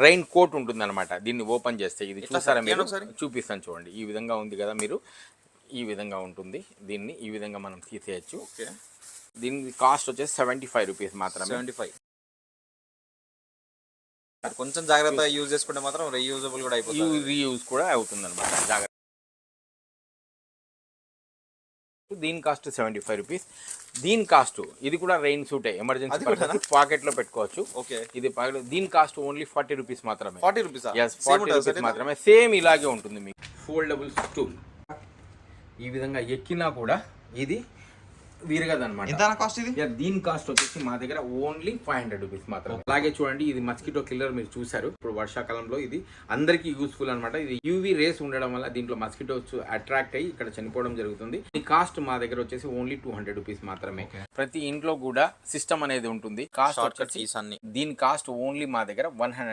Rain coat ఉంటుంది అనమాట. దీన్ని ఓపెన్ చేస్తే ఇది చూసారా మీరు, చూపిస్తాను చూడండి. ఈ విధంగా ఉంది కదా, మీరు ఈ విధంగా ఉంటుంది. దీన్ని ఈ విధంగా మనం తీసేయచ్చు. దీని కాస్ట్ వచ్చేసి 75 రూపీస్ మాత్రమే. 75. కొంచెం జాగ్రత్తగా యూజ్ చేసుకుంటే మాత్రం రీయూజబుల్ కూడా అయిపోతుంది, రీయూజ్ కూడా అవుతుంది అనమాట. జాగ్రత్త. దీని కాస్ట్ 75 రూపీస్. దీని కాస్ట్ ఇది కూడా రెయిన్ సూటే, ఎమర్జెన్సీ పాకెట్ లో పెట్టుకోవచ్చు. ఇది దీని కాస్ట్ ఓన్లీ 40 రూపీస్ మాత్రమే. 40 రూపీస్? yes, 40 రూపీస్ మాత్రమే. సేమ్ ఇలాగే ఉంటుంది మీకు. ఫోల్డబుల్ స్టూల్ ఈ విధంగా ఎక్కినా కూడా ఇది విరగదన్నమాట. ఎంత కాస్ట్ ఇది? దీని కాస్ట్ వచ్చేసి మా దగ్గర ఓన్లీ 500 రూపీస్ మాత్రం. అలాగే చూడండి, ఇది మస్కిటో కిల్లర్ మీరు చూసారు. ఇప్పుడు వర్షాకాలంలో ఇది అందరికీ యూస్ఫుల్ అనమాట. ఇది యూవీ రేస్ ఉండడం వల్ల దీంట్లో మస్కిటోస్ అట్రాక్ట్ అయ్యి ఇక్కడ చనిపోవడం జరుగుతుంది. ఈ కాస్ట్ మా దగ్గర వచ్చేసి ఓన్లీ 200 రూపీస్ మాత్రమే. ప్రతి ఇంట్లో కూడా సిస్టమ్ అనేది ఉంటుంది. కాస్ట్ దీని కాస్ట్ ఓన్లీ మా దగ్గర 160